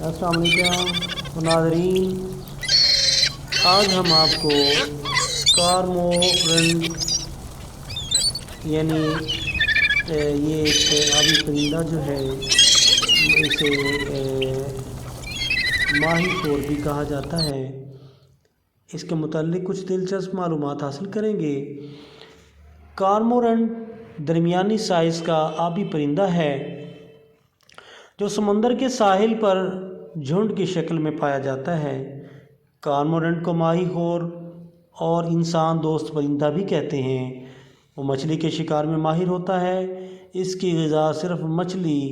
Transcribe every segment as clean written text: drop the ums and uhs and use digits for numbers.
السلام علیکم ناظرین، آج ہم آپ کو کارمورنٹ یعنی یہ ایک آبی پرندہ جو ہے، اسے ماہی خور بھی کہا جاتا ہے، اس کے متعلق کچھ دلچسپ معلومات حاصل کریں گے۔ کارمورنٹ درمیانی سائز کا آبی پرندہ ہے جو سمندر کے ساحل پر جھنڈ کی شکل میں پایا جاتا ہے۔ کارمورنٹ کو ماہی خور اور انسان دوست پرندہ بھی کہتے ہیں۔ وہ مچھلی کے شکار میں ماہر ہوتا ہے۔ اس کی غذا صرف مچھلی،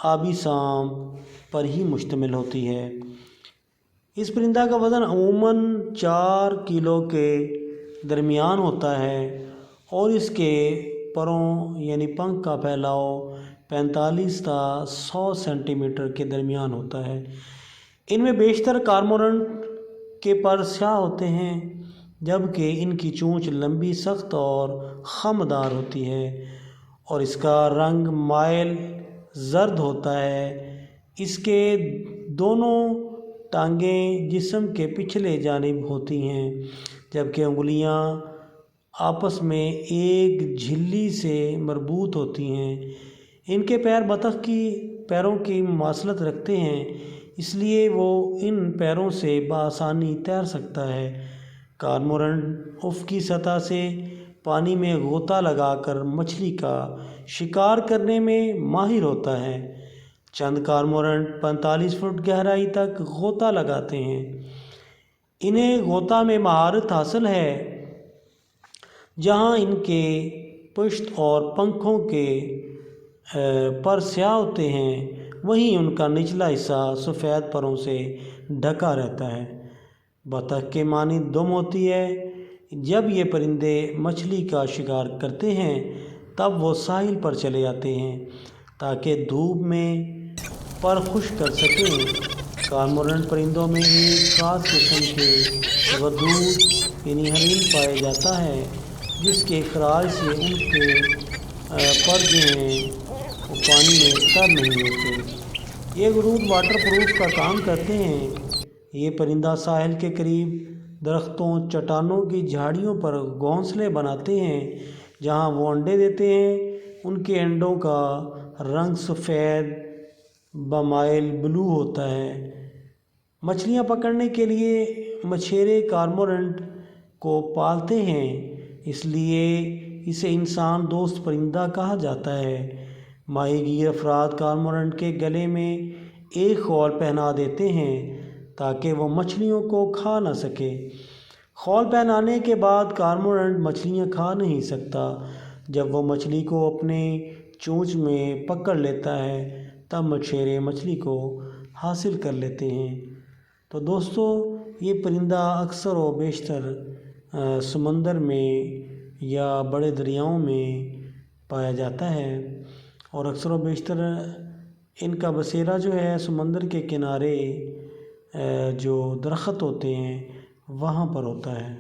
آبی سانپ پر ہی مشتمل ہوتی ہے۔ اس پرندہ کا وزن عموماً 4 کلو کے درمیان ہوتا ہے اور اس کے پروں یعنی پنکھ کا پھیلاؤ 45 تا 100 سینٹی میٹر کے درمیان ہوتا ہے۔ ان میں بیشتر کارمورنٹ کے پر سیاہ ہوتے ہیں، جبکہ ان کی چونچ لمبی، سخت اور خم دار ہوتی ہے اور اس کا رنگ مائل زرد ہوتا ہے۔ اس کے دونوں ٹانگیں جسم کے پچھلے جانب ہوتی ہیں، جبکہ انگلیاں آپس میں ایک جھلی سے مربوط ہوتی ہیں۔ ان کے پیر بطخ کی پیروں کی مماثلت رکھتے ہیں، اس لیے وہ ان پیروں سے بآسانی تیر سکتا ہے۔ کارمورنٹ افقی سطح سے پانی میں غوطہ لگا کر مچھلی کا شکار کرنے میں ماہر ہوتا ہے۔ چند کارمورنٹ 45 فٹ گہرائی تک غوطہ لگاتے ہیں۔ انہیں غوطہ میں مہارت حاصل ہے۔ جہاں ان کے پشت اور پنکھوں کے پر سیاہ ہوتے ہیں، وہیں ان کا نچلا حصہ سفید پروں سے ڈھکا رہتا ہے۔ بطخ کے مانند دم ہوتی ہے۔ جب یہ پرندے مچھلی کا شکار کرتے ہیں تب وہ ساحل پر چلے جاتے ہیں تاکہ دھوپ میں پر خشک کر سکیں۔ کارمورنٹ پرندوں میں ایک خاص قسم کے غدود یعنی حریر پایا جاتا ہے، جس کے اخراج سے ان کے پر جو ہیں وہ پانی میں تر نہیں ہوتے۔ یہ غدود واٹر پروف کا کام کرتے ہیں۔ یہ پرندہ ساحل کے قریب درختوں، چٹانوں کی جھاڑیوں پر گھونسلے بناتے ہیں جہاں وہ انڈے دیتے ہیں۔ ان کے انڈوں کا رنگ سفید بمائل بلو ہوتا ہے۔ مچھلیاں پکڑنے کے لیے مچھیرے کارمورنٹ کو پالتے ہیں، اس لیے اسے انسان دوست پرندہ کہا جاتا ہے۔ ماہی گیر افراد کارمورنٹ کے گلے میں ایک خول پہنا دیتے ہیں تاکہ وہ مچھلیوں کو کھا نہ سکے۔ خول پہنانے کے بعد کارمورنٹ مچھلیاں کھا نہیں سکتا۔ جب وہ مچھلی کو اپنے چونچ میں پکڑ لیتا ہے تب مچھیرے مچھلی کو حاصل کر لیتے ہیں۔ تو دوستو، یہ پرندہ اکثر و بیشتر سمندر میں یا بڑے دریاؤں میں پایا جاتا ہے اور اکثر و بیشتر ان کا بسیرا جو ہے سمندر کے کنارے جو درخت ہوتے ہیں وہاں پر ہوتا ہے۔